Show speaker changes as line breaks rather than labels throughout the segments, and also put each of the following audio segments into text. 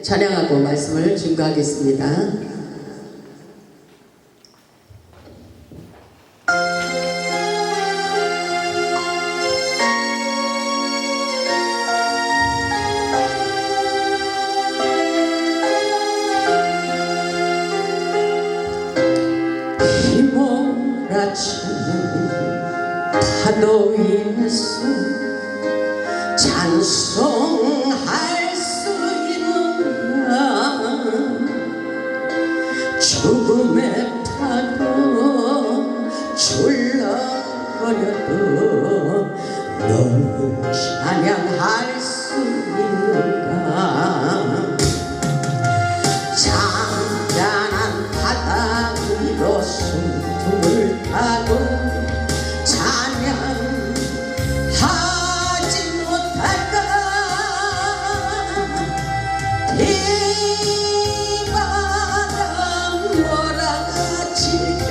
찬양하고 말씀을 증거하겠습니다. 휘몰아치는 파도 위에서 찬송할 수 있는가. 죽음의 파도 출렁거려도 너를 찬양할 수 있는가. 잔잔한 바다 위로 숨을 타고 찬양하지 못할까. 비바람 몰아칠 때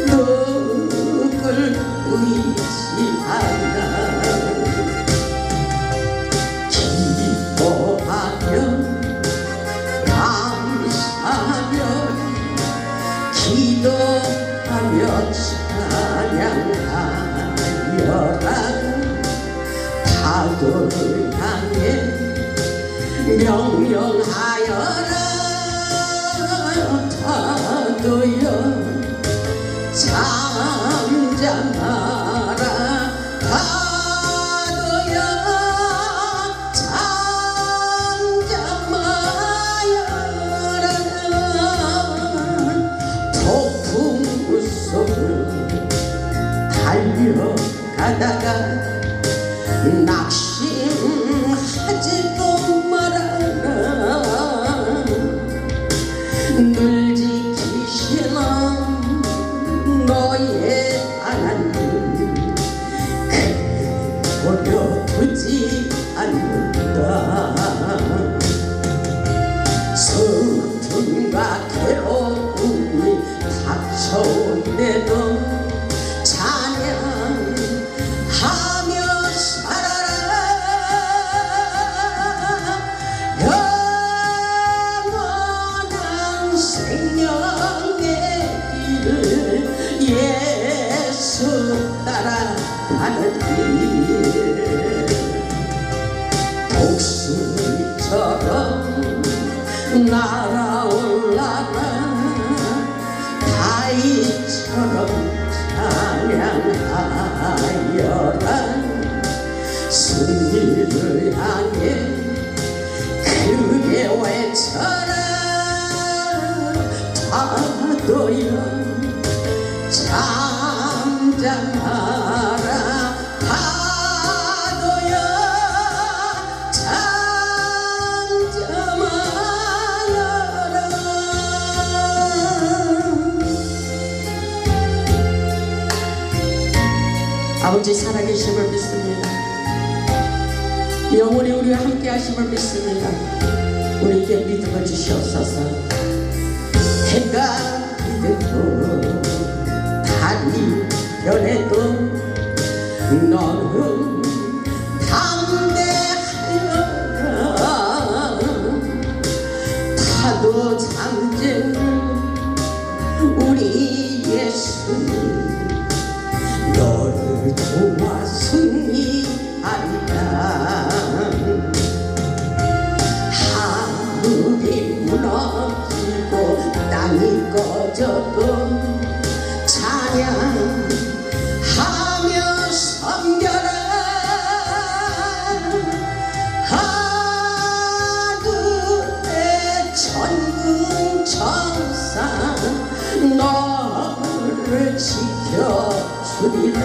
누굴 의지하나. 기뻐하며 감사하며 기도하며 찬양하여라. 파도를 향해 명령하여라. 파도여 잠잠하라. 파도여 잠잠하여라. 폭풍 속을 달려가다가 낙심하지도 말아라. 늘 지키시는 너의 하나님 버려두지 않는다. 슬픔과 괴로움이 닥쳐온데도 찬양하며 살아라. 영원한 생명의 길을 예수 따라가는 길. 독수리처럼 날아올라라. 다윗처럼 찬양하여라. 승리를 향해 크게 외쳐라. 파도여 잠잠하라. 파도여 잠잠하여라. 아버지 살아계심을 믿습니다. 영원히 우리와 함께 하심을 믿습니다. 우리에게 믿음을 주시옵소서. 해가 기대도 달이 변해도 너는 담대하여라. 파도 잠재는 우리 예수님 너를 도와 승리하리라. 하늘이 무너지고 땅이 꺼져도 찬양하며 섬겨라. 하늘의 천군 천사 너를 지켜주리라.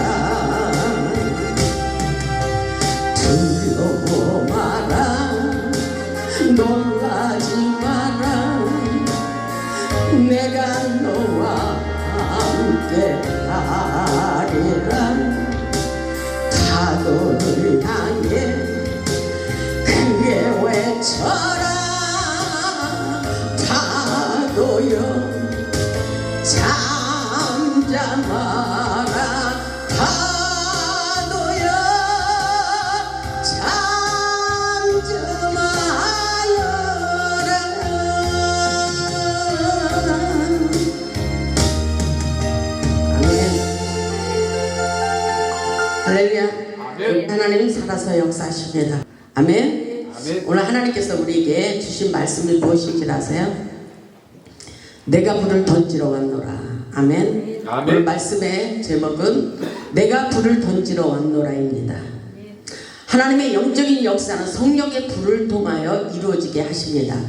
두려워 마라. 놀라지 마라. 내가 너와 함께 하리라. 파도를 향해 크게 외쳐라. 파도여 잠잠하라. 파도여 잠잠하여라. 할렐루야.
아멘.
하나님 살아서 역사하십니다. 아멘.
아멘.
오늘 하나님께서 우리에게 주신 말씀이 무엇인지 아세요? 내가 불을 던지러 왔노라. 아멘.
아멘.
오늘 말씀의 제목은 내가 불을 던지러 왔노라입니다. 하나님의 영적인 역사는 성령의 불을 통하여 이루어지게 하십니다.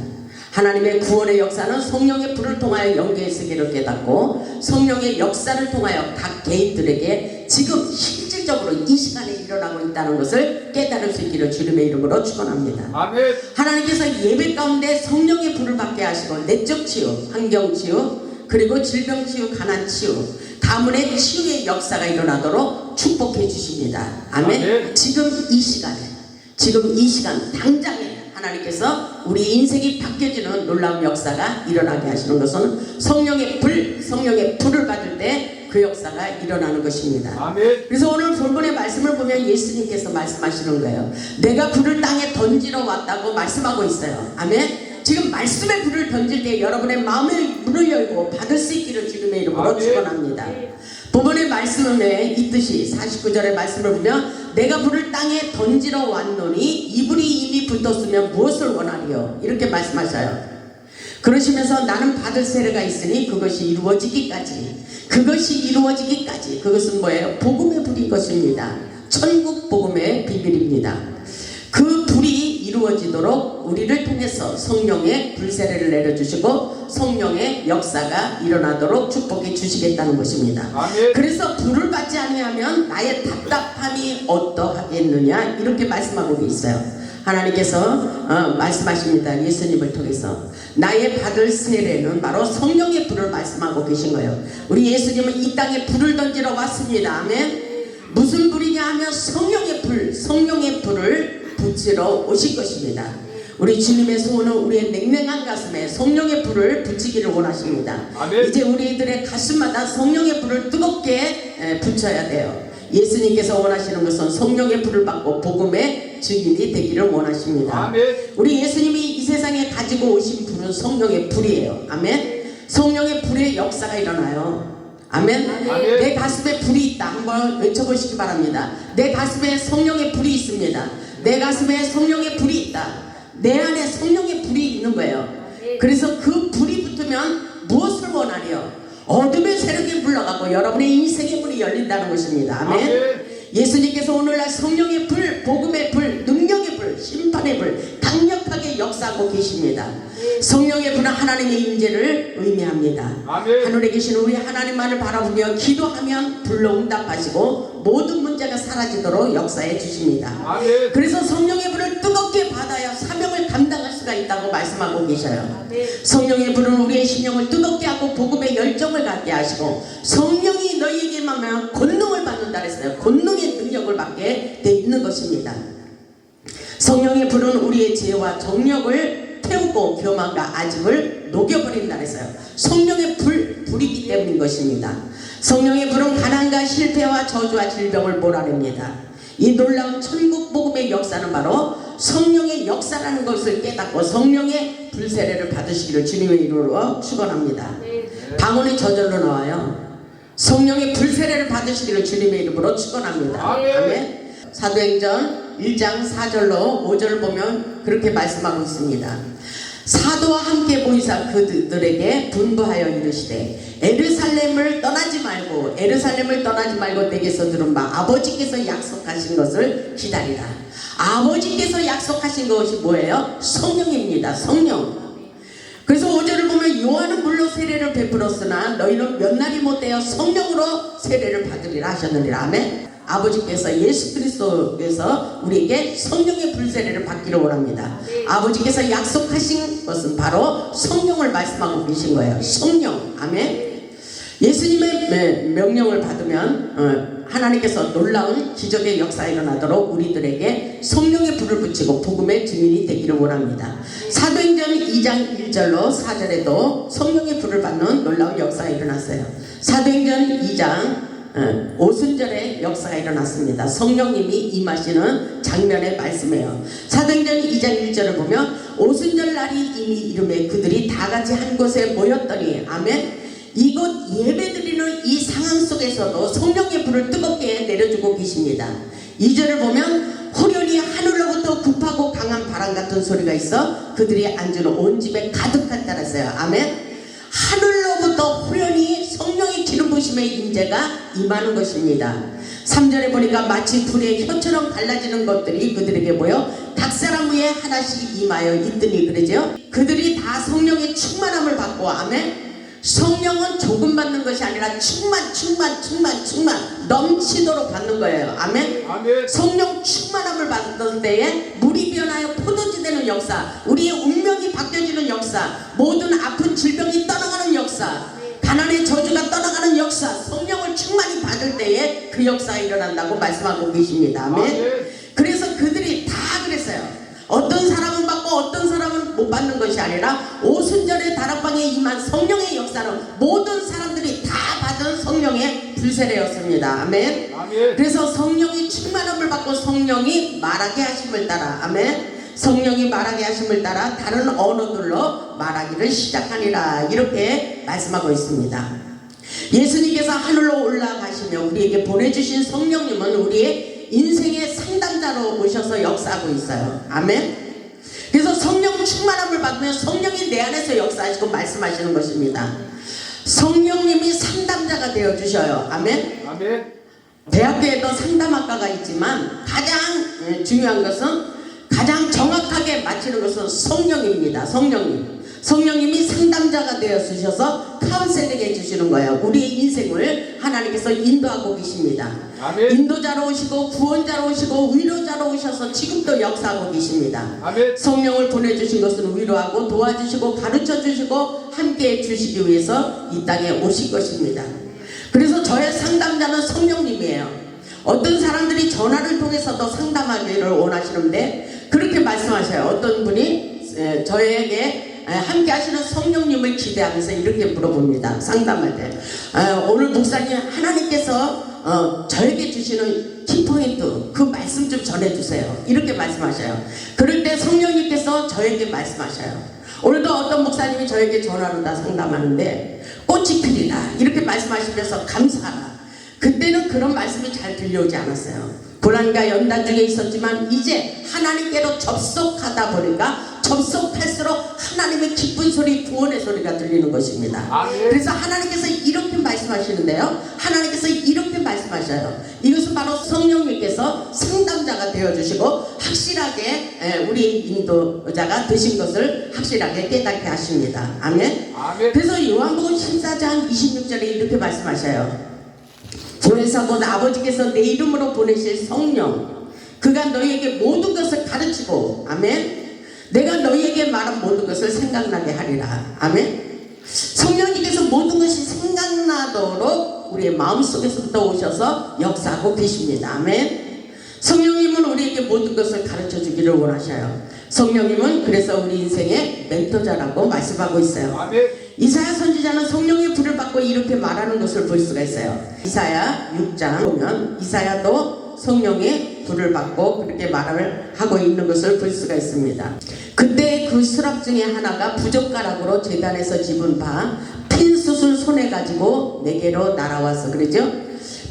하나님의 구원의 역사는 성령의 불을 통하여 영계의 세계를 깨닫고 성령의 역사를 통하여 각 개인들에게 지금 실질적으로 이 시간에 일어나고 있다는 것을 깨달을 수 있기를 주님의 이름으로 축원합니다.
아멘.
하나님께서 예배 가운데 성령의 불을 받게 하시고 내적 치유, 환경 치유, 그리고 질병 치유, 가난 치유, 가문의 치유의 역사가 일어나도록 축복해 주십니다. 아멘.
아멘.
지금 이 시간 당장에 하나님께서 우리 인생이 바뀌어지는 놀라운 역사가 일어나게 하시는 것은 성령의 불을 받을 때 그 역사가 일어나는 것입니다.
아멘.
그래서 오늘 본문의 말씀을 보면 예수님께서 말씀하시는 거예요. 내가 불을 땅에 던지러 왔다고 말씀하고 있어요. 아멘. 지금 말씀의 불을 던질 때 여러분의 마음의 문을 열고 받을 수 있기를 주님의 이름으로
아멘.
축원합니다. 본문의 말씀에 있듯이 49절의 말씀을 보면 내가 불을 땅에 던지러 왔노니 이불이 이미 붙었으면 무엇을 원하리요? 이렇게 말씀하셔요. 그러시면서 나는 받을 세례가 있으니 그것이 이루어지기까지 그것은 뭐예요? 복음의 불인 것입니다. 천국 복음의 비밀입니다. 그 불이 이루어지도록 우리를 통해서 성령의 불세례를 내려주시고 성령의 역사가 일어나도록 축복해 주시겠다는 것입니다.
아멘.
그래서 불을 받지 아니하면 나의 답답함이 어떠하겠느냐 이렇게 말씀하고 있어요. 하나님께서 말씀하십니다. 예수님을 통해서 나의 받을 세례는 바로 성령의 불을 말씀하고 계신 거예요. 우리 예수님은 이 땅에 불을 던지러 왔습니다. 아멘. 무슨 불이냐 하면 성령의 불을 붙이러 오실 것입니다. 우리 주님의 소원은 우리의 냉랭한 가슴에 성령의 불을 붙이기를 원하십니다.
아멘.
이제 우리들의 가슴마다 성령의 불을 뜨겁게 붙여야 돼요. 예수님께서 원하시는 것은 성령의 불을 받고 복음의 증인이 되기를 원하십니다.
아멘.
우리 예수님이 이 세상에 가지고 오신 불은 성령의 불이에요. 아멘. 성령의 불의 역사가 일어나요. 아멘.
아멘.
내 가슴에 불이 있다. 한번 외쳐보시기 바랍니다. 내 가슴에 성령의 불이 있습니다. 내 가슴에 성령의 불이 있다. 내 안에 성령의 불이 있는 거예요. 그래서 그 불이 붙으면 무엇을 원하려? 어둠의 세력이 물러가고 여러분의 인생의 문이 열린다는 것입니다. 아멘.
아멘.
예수님께서 오늘날 성령의 불, 복음의 불, 능력의 불, 심판의 불 강력하게 역사하고 계십니다. 성령의 불은 하나님의 임재를 의미합니다.
아멘.
하늘에 계신 우리 하나님만을 바라보며 기도하면 불로 응답하시고 모든 문제가 사라지도록 역사해 주십니다.
아멘.
그래서 성령의 불을 뜨겁게 받아야 사명을 감당할 수가 있다고 말씀하고 계셔요. 성령의 불은 우리의 심령을 뜨겁게 하고 복음의 열정을 갖게 하시고 성령이 너희에게 임하면 권능을 받는다 그랬어요. 권능의 능력을 받게 돼 있는 것입니다. 성령의 불은 우리의 죄와 정력을 태우고 교만과 아집을 녹여버린다 그랬어요. 성령의 불이기 때문인 것입니다. 성령의 불은 가난과 실패와 저주와 질병을 몰아냅니다. 이 놀라운 천국 복음의 역사는 바로 성령의 역사라는 것을 깨닫고 성령의 불세례를 받으시기를 주님의 이름으로 축원합니다. 방언이 저절로 나와요. 성령의 불세례를 받으시기를 주님의 이름으로 축원합니다. 아멘. 사도행전 1장 4절로 5절을 보면 그렇게 말씀하고 있습니다. 사도와 함께 보이사 그들에게 분부하여 이르시되 에르살렘을 떠나지 말고 내게서 들은 바 아버지께서 약속하신 것을 기다리라. 아버지께서 약속하신 것이 뭐예요? 성령입니다. 성령. 그래서 5절을 보면 요한은 물로 세례를 베풀었으나 너희는 몇 날이 못되어 성령으로 세례를 받으리라 하셨느니라. 아멘. 아버지께서 예수 그리스도께서 우리에게 성령의 불세례를 받기를 원합니다. 아버지께서 약속하신 것은 바로 성령을 말씀하고 계신 거예요. 성령. 아멘. 예수님의 명령을 받으면 하나님께서 놀라운 기적의 역사가 일어나도록 우리들에게 성령의 불을 붙이고 복음의 증인이 되기를 원합니다. 사도행전 2장 1절로 4절에도 성령의 불을 받는 놀라운 역사가 일어났어요. 사도행전 2장 오순절의 역사가 일어났습니다. 성령님이 임하시는 장면의 말씀이에요. 사도행전 2장 1절을 보면 오순절 날이 이미 이름에 그들이 다 같이 한 곳에 모였더니 아멘. 이곳 예배드리는 이 상황 속에서도 성령의 불을 뜨겁게 내려주고 계십니다. 2절을 보면 후련히 하늘로부터 급하고 강한 바람 같은 소리가 있어 그들이 앉은 온 집에 가득한 따랐어요. 아멘. 하늘로부터 후련히 성령의 기름 부심의 임재가 임하는 것입니다. 3절에 보니까 마치 불의 혀처럼 갈라지는 것들이 그들에게 보여 각 사람 위에 하나씩 임하여 있더니 그러죠. 그들이 다 성령의 충만함을 받고 아멘. 성령은 조금 받는 것이 아니라 충만 넘치도록 받는 거예요. 아멘.
아멘.
성령 충만함을 받을 때에 물이 변하여 포도주 되는 역사, 우리의 운명이 바뀌어지는 역사, 모든 아픈 질병이 떠나가는 역사, 가난의 저주가 떠나가는 역사, 성령을 충만히 받을 때에 그 역사가 일어난다고 말씀하고 계십니다. 아멘. 그래서 그들이 다 그랬어요. 어떤 사람은 받고 어떤 사람은 못 받는 것이 아니라 오순절의 다락방에 임한 성령의 역사는 모든 사람들이 다 받은 성령의 불세례였습니다. 아멘.
아멘.
그래서 성령이 충만함을 받고 성령이 말하게 하심을 따라 아멘. 성령이 말하게 하심을 따라 다른 언어들로 말하기를 시작하니라 이렇게 말씀하고 있습니다. 예수님께서 하늘로 올라가시며 우리에게 보내주신 성령님은 우리의 인생의 상담자로 오셔서 역사하고 있어요. 아멘. 그래서 성령 충만함을 받으면 성령이 내 안에서 역사하시고 말씀하시는 것입니다. 성령님이 상담자가 되어주셔요. 아멘.
아멘.
대학교에도 상담학과가 있지만 가장 중요한 것은 가장 정확하게 맞히는 것은 성령입니다. 성령님이 상담자가 되어 주셔서 카운셀링 해주시는 거예요. 우리의 인생을 하나님께서 인도하고 계십니다.
아멘.
인도자로 오시고 구원자로 오시고 위로자로 오셔서 지금도 역사하고 계십니다.
아멘.
성령을 보내주신 것은 위로하고 도와주시고 가르쳐주시고 함께해 주시기 위해서 이 땅에 오신 것입니다. 그래서 저의 상담자는 성령님이에요. 어떤 사람들이 전화를 통해서도 상담하기를 원하시는데 그렇게 말씀하셔요. 어떤 분이 저에게 함께 하시는 성령님을 기대하면서 이렇게 물어봅니다. 상담할 때 오늘 목사님 하나님께서 저에게 주시는 키포인트 그 말씀 좀 전해주세요. 이렇게 말씀하셔요. 그럴 때 성령님께서 저에게 말씀하셔요. 오늘도 어떤 목사님이 저에게 전화로 다 상담하는데 꽃이 피리라 이렇게 말씀하시면서 감사하라. 그때는 그런 말씀이 잘 들려오지 않았어요. 고난과 연단 중에 있었지만 이제 하나님께로 접속하다 보니까 접속할수록 하나님의 기쁜 소리, 구원의 소리가 들리는 것입니다.
아멘.
그래서 하나님께서 이렇게 말씀하시는데요. 하나님께서 이렇게 말씀하셔요. 이것은 바로 성령님께서 상담자가 되어주시고 확실하게 우리 인도자가 되신 것을 확실하게 깨닫게 하십니다. 아멘.
아멘.
그래서 요한복음 14장 26절에 이렇게 말씀하셔요. 보혜사 곧 아버지께서 내 이름으로 보내실 성령 그가 너희에게 모든 것을 가르치고 아멘. 내가 너희에게 말한 모든 것을 생각나게 하리라. 아멘. 성령님께서 모든 것이 생각나도록 우리의 마음속에서부터 오셔서 역사하고 계십니다. 아멘. 성령님은 우리에게 모든 것을 가르쳐 주기를 원하셔요. 성령님은 그래서 우리 인생의 멘토자라고 말씀하고 있어요.
아멘.
이사야 선지자는 성령의 불을 받고 이렇게 말하는 것을 볼 수가 있어요. 이사야 6장 보면 이사야도 성령의 불을 받고 그렇게 말을 하고 있는 것을 볼 수가 있습니다. 그때 그 수랍 중에 하나가 부젓가락으로 제단에서 집은 바 핀숯을 손에 가지고 내게로 날아와서 그러죠.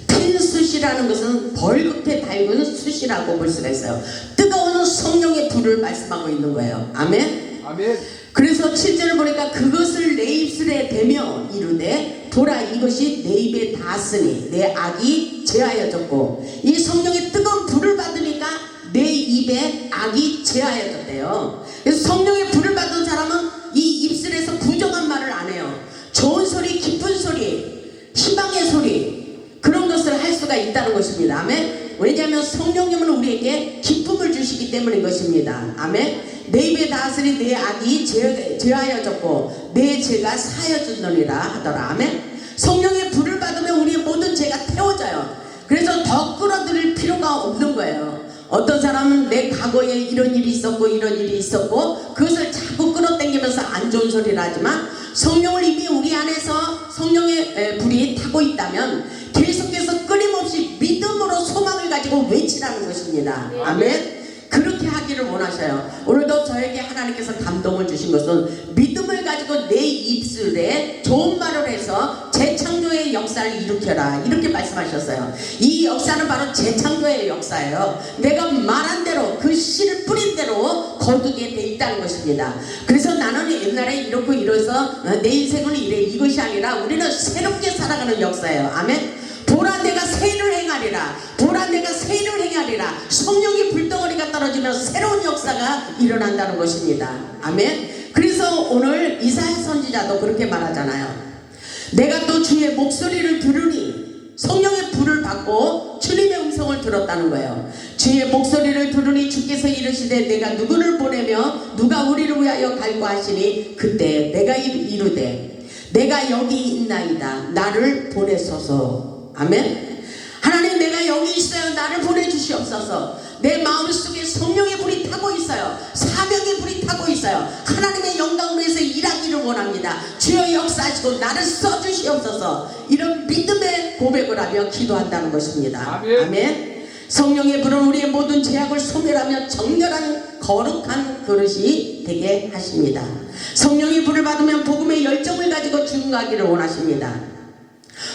핀숯이라는 것은 벌겋게 달군 숯이라고 볼 수가 있어요. 뜨거운 성령의 불을 말씀하고 있는 거예요. 아멘.
아멘.
그래서 7절을 보니까 그것을 내 입술에 대며 이르되 보라 이것이 내 입에 닿았으니 내 악이 제하여졌고 이 성령의 뜨거운 불을 받으니까 내 입에 악이 제하여졌대요. 그래서 성령의 불을 받은 사람은 이 입술에서 부정한 말을 안 해요. 좋은 소리, 기쁜 소리, 희망의 소리 그런 것을 할 수가 있다는 것입니다. 아멘. 왜냐하면 성령님은 우리에게 기쁨을 주시기 때문인 것입니다. 아멘. 내 입에 닿았으니 내 악이 제하여졌고 내 죄가 사여졌느니라 하더라. 아멘. 성령의 불을 받으면 우리의 모든 죄가 태워져요. 그래서 더 끌어들일 필요가 없는 거예요. 어떤 사람은 내 과거에 이런 일이 있었고 이런 일이 있었고 그것을 자꾸 끌어당기면서 안 좋은 소리를 하지만 성령을 이미 우리 안에서 성령의 불이 타고 있다면 계속해서 끊임없이 믿음으로 소망을 가지고 외치라는 것입니다. 아멘. 그렇게 그렇게 하기를 원하셔요. 오늘도 저에게 하나님께서 감동을 주신 것은 믿음을 가지고 내 입술에 좋은 말을 해서 재창조의 역사를 일으켜라, 이렇게 말씀하셨어요. 이 역사는 바로 재창조의 역사예요. 내가 말한 대로 그 씨를 뿌린 대로 거두게 돼 있다는 것입니다. 그래서 나는 옛날에 이렇고 이래서 내 인생은 이래, 이것이 아니라 우리는 새롭게 살아가는 역사예요. 아멘. 보라 내가 새를 행하리라. 보라 내가 새를 행하리라. 성령의 불덩어리가 떨어지면 새로운 역사가 일어난다는 것입니다. 아멘. 그래서 오늘 이사야 선지자도 그렇게 말하잖아요. 내가 또 주의 목소리를 들으니, 성령의 불을 받고 주님의 음성을 들었다는 거예요. 주의 목소리를 들으니 주께서 이르시되 내가 누구를 보내며 누가 우리를 위하여 갈고 하시니 그때 내가 이르되 내가 여기 있나이다. 나를 보내소서. 아멘. 하나님, 내가 여기 있어요. 나를 보내주시옵소서. 내 마음속에 성령의 불이 타고 있어요. 사명의 불이 타고 있어요. 하나님의 영광을 위해서 일하기를 원합니다. 주여 역사하시고 나를 써주시옵소서. 이런 믿음의 고백을 하며 기도한다는 것입니다.
아멘.
아멘. 성령의 불은 우리의 모든 죄악을 소멸하며 정결한 거룩한 그릇이 되게 하십니다. 성령의 불을 받으면 복음의 열정을 가지고 증거하기를 원하십니다.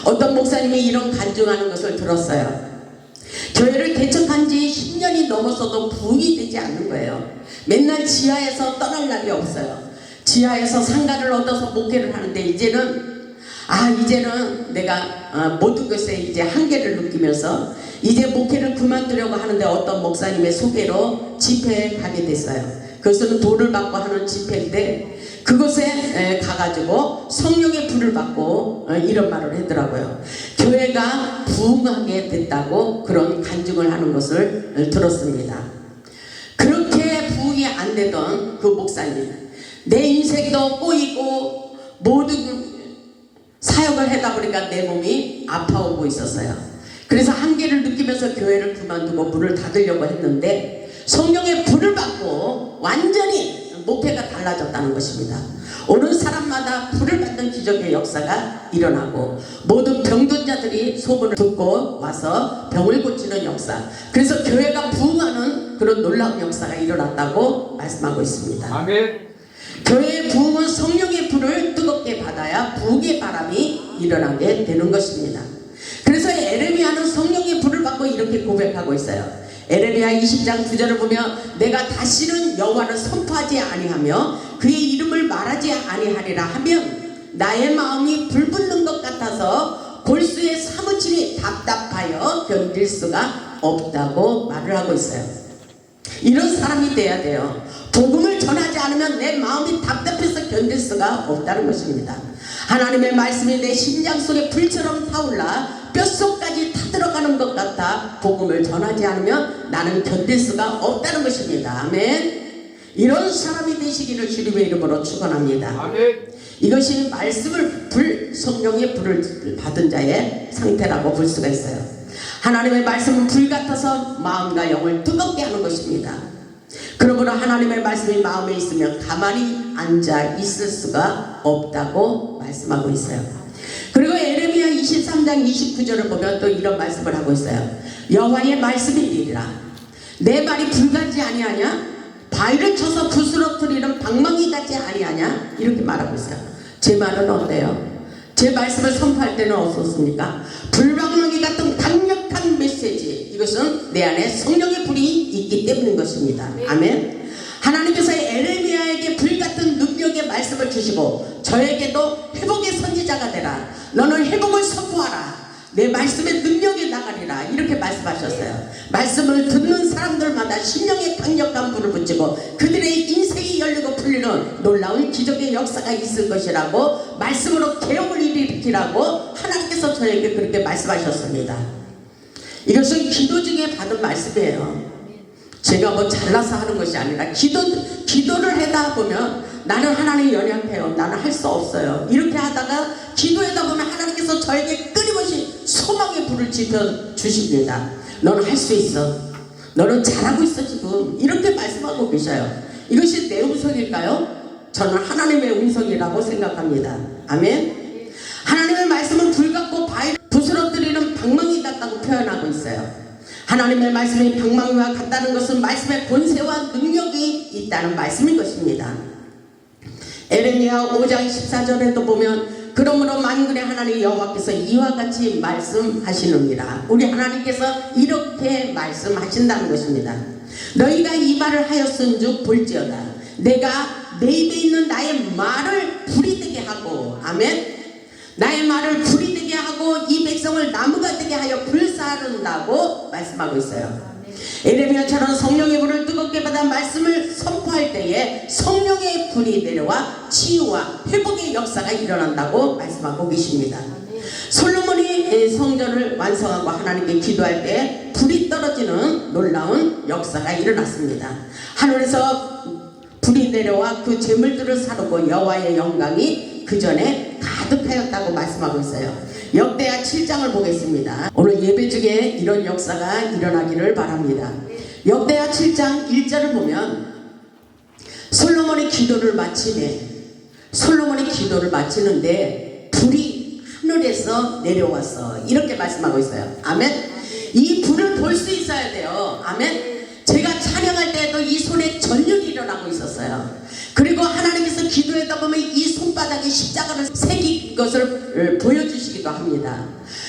어떤 목사님이 이런 간증하는 것을 들었어요. 교회를 개척한 지 10년이 넘었어도 부흥이 되지 않는 거예요. 맨날 지하에서 떠날 날이 없어요. 지하에서 상가를 얻어서 목회를 하는데 이제는 내가 모든 것에 이제 한계를 느끼면서 이제 목회를 그만두려고 하는데 어떤 목사님의 소개로 집회에 가게 됐어요. 그것은 돈을 받고 하는 집회인데 그곳에 가가지고 성령의 불을 받고 이런 말을 하더라고요. 교회가 부흥하게 됐다고 그런 간증을 하는 것을 들었습니다. 그렇게 부흥이 안 되던 그 목사님, 내 인생도 꼬이고 모든 사역을 하다 보니까 내 몸이 아파오고 있었어요. 그래서 한계를 느끼면서 교회를 그만두고 문을 닫으려고 했는데 성령의 불을 받고 완전히 목회가 달라졌다는 것입니다. 오는 사람마다 불을 받는 기적의 역사가 일어나고 모든 병든 자들이 소문을 듣고 와서 병을 고치는 역사, 그래서 교회가 부흥하는 그런 놀라운 역사가 일어났다고 말씀하고 있습니다.
아멘.
교회의 부흥은 성령의 불을 뜨겁게 받아야 부흥의 바람이 일어나게 되는 것입니다. 그래서 에레미야는 성령의 불을 받고 이렇게 고백하고 있어요. 에레미야 20장 9절을 보면 내가 다시는 여호와를 선포하지 아니하며 그의 이름을 말하지 아니하리라 하면 나의 마음이 불붙는 것 같아서 골수에 사무치니 답답하여 견딜 수가 없다고 말을 하고 있어요. 이런 사람이 돼야 돼요. 복음을 전하지 않으면 내 마음이 답답해서 견딜 수가 없다는 것입니다. 하나님의 말씀이 내 심장 속에 불처럼 타올라 뼛속까지 타들어가는 것 같아 복음을 전하지 않으면 나는 견딜 수가 없다는 것입니다. 아멘. 이런 사람이 되시기를 주님의 이름으로 축원합니다.
아멘.
이것이 말씀을 성령의 불을 받은 자의 상태라고 볼 수가 있어요. 하나님의 말씀은 불 같아서 마음과 영을 뜨겁게 하는 것입니다. 그러므로 하나님의 말씀이 마음에 있으면 가만히 앉아 있을 수가 없다고 말씀하고 있어요. 그리고 에레미야 23장 29절을 보면 또 이런 말씀을 하고 있어요. 여호와의 말씀이니라. 내 말이 불같지 아니하냐? 바위를 쳐서 부스러뜨리는 방망이 같지 아니하냐? 이렇게 말하고 있어요. 제 말은 어때요? 제 말씀을 선포할 때는 어떻습니까? 불방망이 같은 강력한 메시지, 이것은 내 안에 성령의 불이 있기 때문인 것입니다. 아멘. 하나님께서 에레미야에게 불같은 능력의 말씀을 주시고 저에게도 회복의 선지자가 되라. 너는 회복을 선포하라. 내 말씀의 능력이 나가리라. 이렇게 말씀하셨어요. 말씀을 듣는 사람들마다 심령의 강력한 불을 붙이고 그들의 인생이 열리고 풀리는 놀라운 기적의 역사가 있을 것이라고, 말씀으로 개혁을 일으키라고 하나님께서 저에게 그렇게 말씀하셨습니다. 이것은 기도 중에 받은 말씀이에요. 제가 뭐 잘나서 하는 것이 아니라 기도를 하다 보면 나는 하나님 연약해요. 나는 할 수 없어요. 이렇게 하다가 기도하다 보면 하나님께서 저에게 끊임없이 소망의 불을 지펴 주십니다. 너는 할 수 있어. 너는 잘하고 있어 지금. 이렇게 말씀하고 계셔요. 이것이 내 음성일까요? 저는 하나님의 음성이라고 생각합니다. 아멘. 하나님의 말씀은 불 같고 바위를 부스러뜨리는 방망이 같다고 표현하고 있어요. 하나님의 말씀이 방망이와 같다는 것은 말씀의 권세와 능력이 있다는 말씀인 것입니다. 에레미야 5장 14절에도 보면 그러므로 만군의 하나님 여호와께서 이와 같이 말씀하시느니라. 우리 하나님께서 이렇게 말씀하신다는 것입니다. 너희가 이 말을 하였은즉 볼지어다 내가 내 입에 있는 나의 말을 불이 되게 하고 아멘. 나의 말을 불이 되게 하고 이 백성을 나무가 되게 하여 불사른다고 말씀하고 있어요. 에레미야처럼 성령의 불을 뜨겁게 받아 말씀을 선포할 때에 성령의 불이 내려와 치유와 회복의 역사가 일어난다고 말씀하고 계십니다. 솔로몬이 성전을 완성하고 하나님께 기도할 때 불이 떨어지는 놀라운 역사가 일어났습니다. 하늘에서 불이 내려와 그 재물들을 사르고 여호와의 영광이 그 전에 가득하였다고 말씀하고 있어요. 역대하 7장을 보겠습니다. 오늘 예배 중에 이런 역사가 일어나기를 바랍니다. 역대하 7장 1절을 보면 솔로몬이 기도를 마치는데 불이 하늘에서 내려왔어 이렇게 말씀하고 있어요. 아멘. 이 불을 볼 수 있어야 돼요. 아멘. 제가 찬양할 때에도 이 손에 전율이 일어나고 있었어요. 그리고 하나님께서 기도하다 보면 이 손바닥에 십자가를 새긴 것을 보여주시기도 합니다.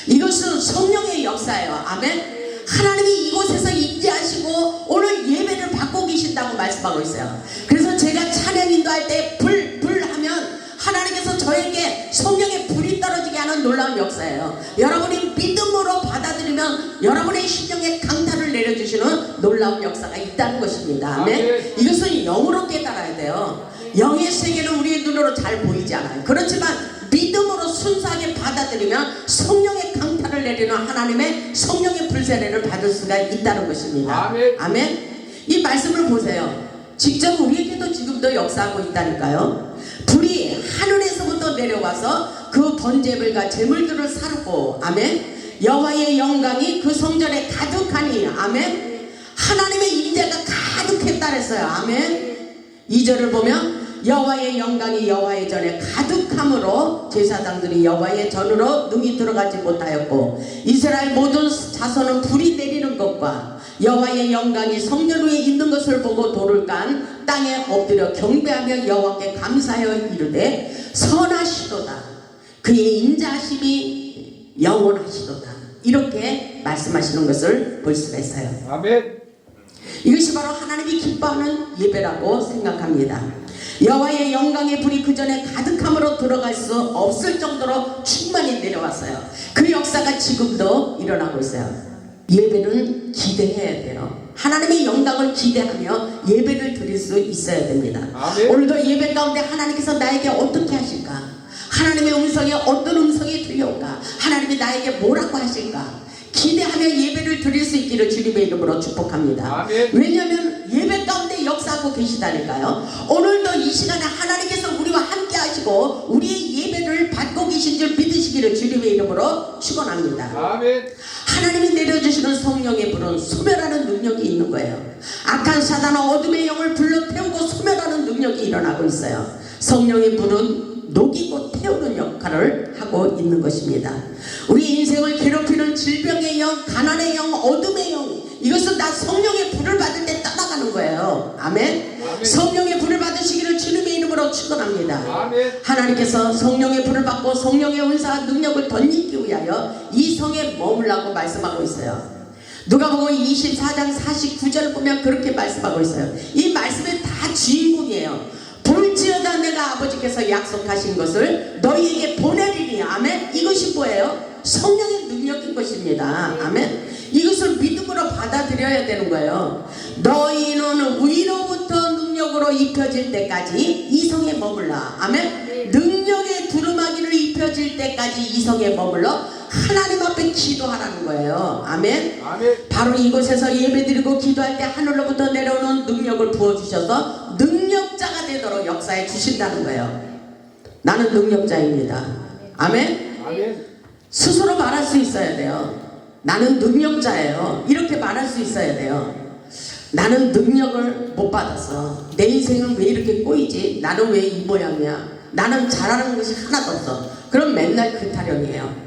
이것은 성령의 역사예요. 아멘. 하나님이 이곳에서 임재하시고 오늘 예배를 받고 계신다고 말씀하고 있어요. 그래서 제가 찬양 인도할 때 불 하면 하나님께서 저에게 성령의 불이 떨어지게 하는 놀라운 역사예요. 여러분이 믿음으로 받아들이면 여러분의 심령에 강타를 내려주시는 놀라운 역사가 있다는 것입니다. 아멘. 이것은 영으로 깨달아야 돼요. 영의 세계는 우리의 눈으로 잘 보이지 않아요. 그렇지만 믿음으로 순수하게 받아들이면 성령의 강타를 내리는 하나님의 성령의 불세례를 받을 수가 있다는 것입니다.
아멘.
아멘. 이 말씀을 보세요. 직접 우리에게도 지금도 역사하고 있다니까요. 불이 하늘에서부터 내려와서 그 번제물과 제물들을 사르고 아멘. 여호와의 영광이 그 성전에 가득하니 아멘. 하나님의 임재가 가득했다 그랬어요. 아멘. 2절을 보면 여호와의 영광이 여호와의 전에 가득함으로 제사장들이 여호와의 전으로 능히 들어가지 못하였고 이스라엘 모든 자손은 불이 내리는 것과 여호와의 영광이 성전 위에 있는 것을 보고 돌을 깐 땅에 엎드려 경배하며 여호와께 감사하여 이르되 선하시도다 그의 인자하심이 영원하시도다 이렇게 말씀하시는 것을 볼 수가 있어요.
아멘.
이것이 바로 하나님이 기뻐하는 예배라고 생각합니다. 여호와의 영광의 불이 그 전에 가득함으로 들어갈 수 없을 정도로 충만히 내려왔어요. 그 역사가 지금도 일어나고 있어요. 예배는 기대해야 돼요. 하나님의 영광을 기대하며 예배를 드릴 수 있어야 됩니다.
아멘.
오늘도 예배 가운데 하나님께서 나에게 어떻게 하실까? 하나님의 음성이 어떤 음성이 들려올까? 하나님이 나에게 뭐라고 하실까? 기대하며 예배를 드릴 수 있기를 주님의 이름으로 축복합니다.
아멘.
왜냐하면 예배 가운데 역사하고 계시다니까요. 오늘도 이 시간에 하나님께서 우리와 함께 하시고 우리의 예배를 받고 계신 줄 믿으시기를 주님의 이름으로 축원합니다.
아멘.
하나님이 내려주시는 성령의 불은 소멸하는 능력이 있는 거예요. 악한 사단과 어둠의 영을 불러 태우고 소멸하는 능력이 일어나고 있어요. 성령의 불은 녹이고 태우는 역할을 하고 있는 것입니다. 우리 인생을 괴롭히는 질병의 영, 가난의 영, 어둠의 영 이것은 다 성령의 불을 받을 때 떠나가는 거예요. 아멘.
아멘.
성령의 불을 받으시기를 주님의 이름으로 축원합니다.
아멘.
하나님께서 성령의 불을 받고 성령의 은사와 능력을 덧입기 위하여 이 성에 머물라고 말씀하고 있어요. 누가복음 24장 49절 보면 그렇게 말씀하고 있어요. 이 말씀에 다 주인공이에요. 볼지어다 내가 아버지께서 약속하신 것을 너희에게 보내리니 아멘. 이것이 뭐예요? 성령의 능력인 것입니다. 아멘. 이것을 믿음으로 받아들여야 되는 거예요. 너희는 위로부터 능력으로 입혀질 때까지 이 성에 머물라. 아멘. 능력의 두루마기를 입혀질 때까지 이 성에 머물러 하나님 앞에 기도하라는 거예요. 아멘.
아멘.
바로 이곳에서 예배드리고 기도할 때 하늘로부터 내려오는 능력을 부어주셔서 능력자가 되도록 역사해 주신다는 거예요. 나는 능력자입니다. 아멘.
아멘.
스스로 말할 수 있어야 돼요. 나는 능력자예요. 이렇게 말할 수 있어야 돼요. 나는 능력을 못 받았어. 내 인생은 왜 이렇게 꼬이지? 나는 왜 이 모양이야? 나는 잘하는 것이 하나도 없어. 그럼 맨날 그 타령이에요.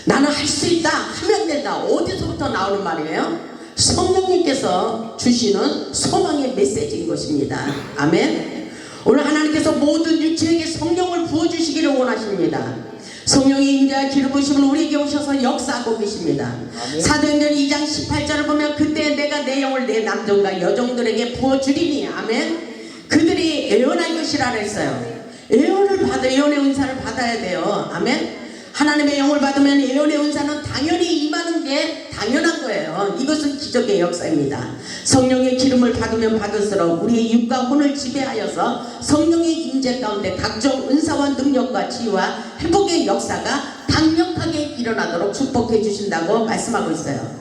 나는 할 수 있다 하면 된다. 어디서부터 나오는 말이에요? 성령님께서 주시는 소망의 메시지인 것입니다. 아멘. 오늘 하나님께서 모든 육체에게 성령을 부어주시기를 원하십니다. 성령의 임재와 기름 부으심은 우리에게 오셔서 역사하고 계십니다. 사도행전 2장 18절을 보면 그때 내가 내 영을 내 남종과 여종들에게 부어주리니 아멘. 그들이 애원할 것이라 했어요. 애원의 은사를 받아야 돼요. 아멘. 하나님의 영을 받으면 예언의 은사는 당연히 임하는 게 당연한 거예요. 이것은 기적의 역사입니다. 성령의 기름을 받으면 받을수록 우리의 육과 혼을 지배하여서 성령의 임재 가운데 각종 은사와 능력과 지혜와 회복의 역사가 강력하게 일어나도록 축복해 주신다고 말씀하고 있어요.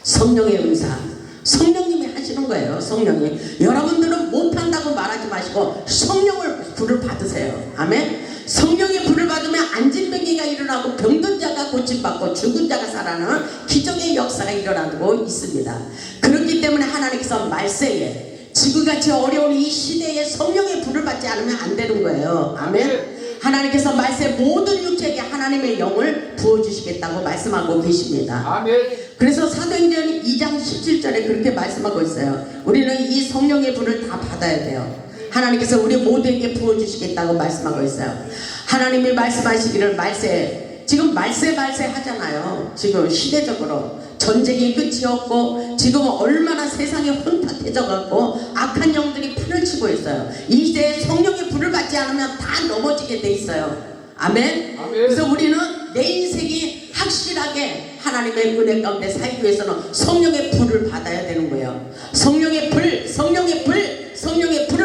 성령의 은사, 성령님이 하시는 거예요. 성령이. 여러분들은 못한다고 말하지 마시고 성령을 불을 받으세요. 아멘. 성령의 불을 받으면 안진병기가 일어나고 병든 자가 고침받고 죽은 자가 살아나는 기적의 역사가 일어나고 있습니다. 그렇기 때문에 하나님께서 말세에 지금같이 어려운 이 시대에 성령의 불을 받지 않으면 안 되는 거예요. 아멘. 하나님께서 말세 모든 육체에게 하나님의 영을 부어주시겠다고 말씀하고 계십니다.
아멘.
그래서 사도행전 2장 17절에 그렇게 말씀하고 있어요. 우리는 이 성령의 불을 다 받아야 돼요. 하나님께서 우리 모두에게 부어주시겠다고 말씀하고 있어요. 하나님이 말씀하시기를 말세, 지금 말세 하잖아요. 지금 시대적으로 전쟁이 끝이 없고 지금 얼마나 세상이 혼탁해져 갖고 악한 영들이 판을 치고 있어요. 이 시대에 성령의 불을 받지 않으면 다 넘어지게 돼 있어요. 아멘. 그래서 우리는 내 인생이 확실하게 하나님의 은혜 가운데 살기 위해서는 성령의 불을 받아야 되는 거예요. 성령의 불을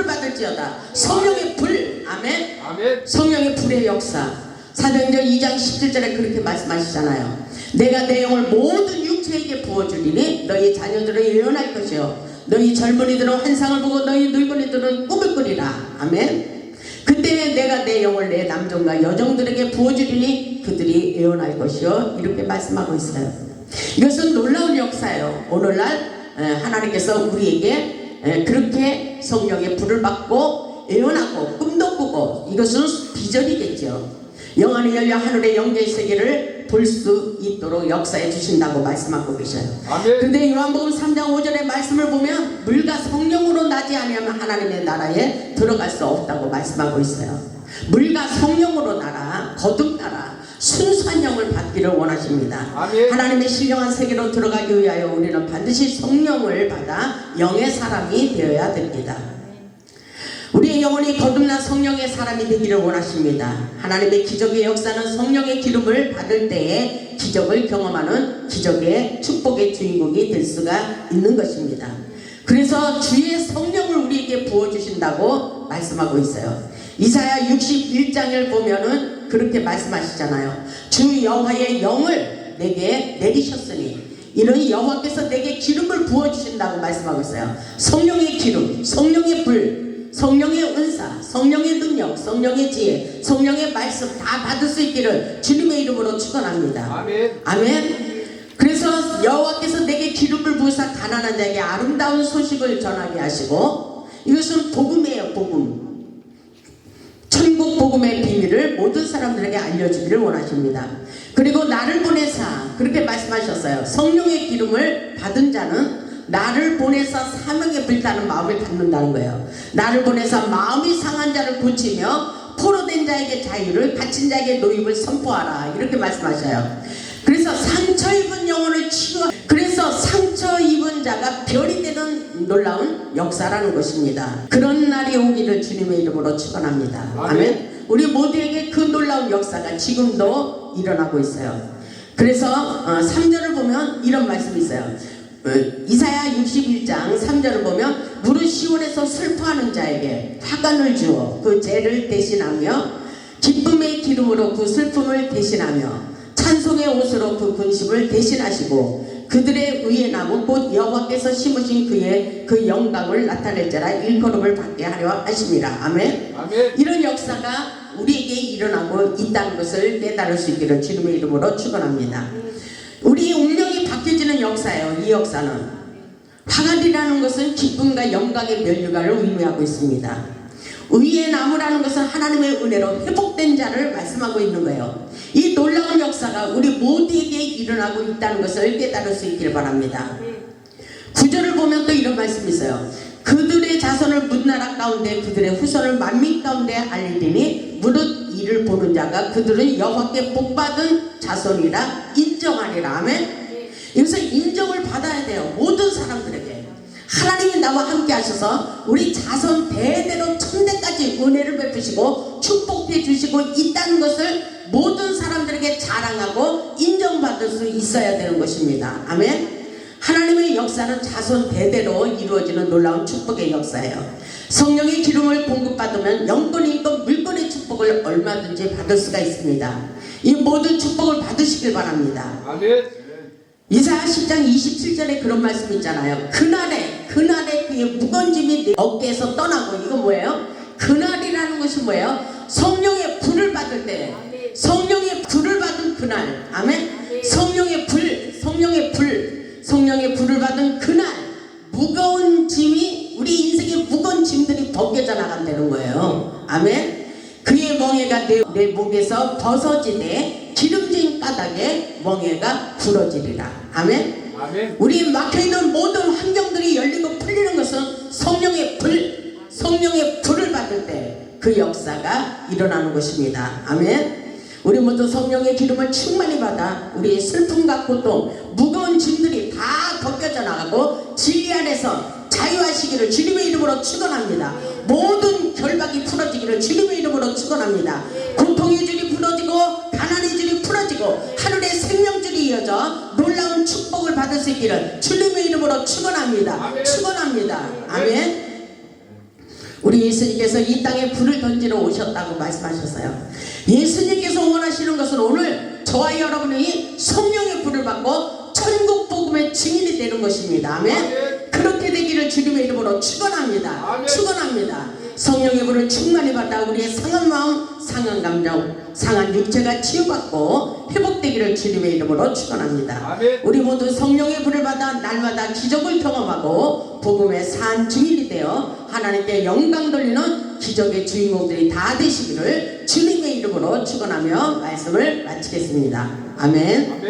받을지어다. 성령의 불. 아멘. 성령의 불의 역사. 사도행전 2장 17절에 그렇게 말씀하시잖아요. 내가 내 영을 모든 육체에게 부어주리니 너희 자녀들은 예언할 것이요 너희 젊은이들은 환상을 보고 너희 늙은이들은 꿈을 꾸리라. 아멘. 그때 내가 내 영을 내 남종과 여종들에게 부어주리니 그들이 예언할 것이요 이렇게 말씀하고 있어요. 이것은 놀라운 역사예요. 오늘날 하나님께서 우리에게 그렇게 성령의 불을 받고 예언하고 꿈도 꾸고 이것은 비전이겠죠. 영 안에 열려 하늘의 영계의 세계를 볼 수 있도록 역사해 주신다고 말씀하고 계셔요. 그런데 요한복음 3장 5절의 말씀을 보면 물과 성령으로 나지 아니하면 하나님의 나라에 들어갈 수 없다고 말씀하고 있어요. 물과 성령으로 나라, 거듭 나라, 순수한 영을 받기를 원하십니다. 하나님의 신령한 세계로 들어가기 위하여 우리는 반드시 성령을 받아 영의 사람이 되어야 됩니다. 우리의 영혼이 거듭난 성령의 사람이 되기를 원하십니다. 하나님의 기적의 역사는 성령의 기름을 받을 때에 기적을 경험하는 기적의 축복의 주인공이 될 수가 있는 것입니다. 그래서 주의 성령을 우리에게 부어주신다고 말씀하고 있어요. 이사야 61장을 보면은 그렇게 말씀하시잖아요. 주 여호와의 영을 내게 내리셨으니 이는 여호와께서 내게 기름을 부어주신다고 말씀하고 있어요. 성령의 기름, 성령의 불, 성령의 은사, 성령의 능력, 성령의 지혜, 성령의 말씀 다 받을 수 있기를 주님의 이름으로 축원합니다. 아멘. 그래서 여호와께서 내게 기름을 부으사 가난한 자에게 아름다운 소식을 전하게 하시고 이것은 복음이에요. 복음. 천국 복음의 비밀을 모든 사람들에게 알려주기를 원하십니다. 그리고 나를 보내사 그렇게 말씀하셨어요. 성령의 기름을 받은 자는 나를 보내서 사명에 불타는 마음을 갖는다는 거예요. 나를 보내서 마음이 상한 자를 고치며 포로된 자에게 자유를, 갇힌 자에게 노임을 선포하라 이렇게 말씀하셔요. 그래서 상처 입은 영혼을 치유하, 그래서 상처 입은 자가 별이 되는 놀라운 역사라는 것입니다. 그런 날이 오기를 주님의 이름으로 축원합니다. 아멘. 우리 모두에게 그 놀라운 역사가 지금도 일어나고 있어요. 그래서 3절을 보면 이런 말씀이 있어요. 이사야 61장 3절을 보면 무릇 시온에서 슬퍼하는 자에게 화관을 주어 그 죄를 대신하며 기쁨의 기름으로 그 슬픔을 대신하며 찬송의 옷으로 그 근심을 대신하시고 그들의 의의 나무 곧 여호와께서 심으신 그의 그 영광을 나타낼 자라 일컬음을 받게 하려 하심이라. 아멘. 이런 역사가 우리에게 일어나고 있다는 것을 깨달을 수 있기를 주님의 이름으로 축원합니다. 우리 운명이 바뀌어지는 역사예요. 이 역사는 화관이라는 것은 기쁨과 영광의 면류관을 의미하고 있습니다. 의의 나무라는 것은 하나님의 은혜로 회복된 자를 말씀하고 있는 거예요. 이 놀라운 역사가 우리 모두에게 일어나고 있다는 것을 깨달을 수 있기를 바랍니다. 구절을 보면 또 이런 말씀이 있어요. 그들의 자손을 문나라 가운데 그들의 후손을 만민 가운데 알리리니 무릇 이를 보는 자가 그들은 여호와께 복받은 자손이라 인정하리라. 아멘. 여기서 인정을 받아야 돼요. 모든 사람들에게. 하나님이 나와 함께 하셔서 우리 자손 대대로 천대까지 은혜를 베푸시고 축복해 주시고 있다는 것을 모든 사람들에게 자랑하고 인정받을 수 있어야 되는 것입니다. 아멘. 하나님의 역사는 자손 대대로 이루어지는 놀라운 축복의 역사예요. 성령의 기름을 공급받으면 영권이 있고 물권의 축복을 얼마든지 받을 수가 있습니다. 이 모든 축복을 받으시길 바랍니다.
아멘.
이사야 10장 27절에 그런 말씀 있잖아요. 그날에 그의 무거운 짐이 내 어깨에서 떠나고, 이건 뭐예요? 그날이라는 것이 뭐예요? 성령의 불을 받을 때, 성령의 불을 받은 그날. 아멘. 성령의 불을 받은 그날 무거운 짐이, 우리 인생의 무거운 짐들이 벗겨져 나간다는 거예요. 아멘. 그의 멍에가 내 목에서 벗어지되 기름진 까닭에 멍에가 부러지리라. 아멘.
아멘.
우리 막혀있는 모든 환경들이 열리고 풀리는 것은 성령의 불을 받을 때 그 역사가 일어나는 것입니다. 아멘. 우리 모두 성령의 기름을 충만히 받아 우리의 슬픔과 고통, 무거운 짐들이 다 벗겨져 나가고 진리 안에서 자유하시기를 주님의 이름으로 축원합니다. 모든 결박이 풀어지기를 주님의 이름으로 축원합니다. 고통의 줄이 풀어지고 가난의 줄이 풀어지고 하늘의 생명줄이 이어져 놀라운 축복을 받을 수 있기를 주님의 이름으로 축원합니다. 축원합니다. 아멘. 우리 예수님께서 이 땅에 불을 던지러 오셨다고 말씀하셨어요. 예수님께서 원하시는 것은 오늘 저와 여러분이 성령의 불을 받고 천국 복음의 증인이 되는 것입니다. 아멘. 그렇게 되기를 주님의 이름으로 축원합니다. 축원합니다. 성령의 불을 충만히 받아 우리의 상한 마음, 상한 감정, 상한 육체가 치유받고 회복되기를 주님의 이름으로 축원합니다. 우리 모두 성령의 불을 받아 날마다 기적을 경험하고 복음의 산 증인이 되어 하나님께 영광 돌리는 기적의 주인공들이 다 되시기를 주님의 이름으로 축원하며 말씀을 마치겠습니다. 아멘.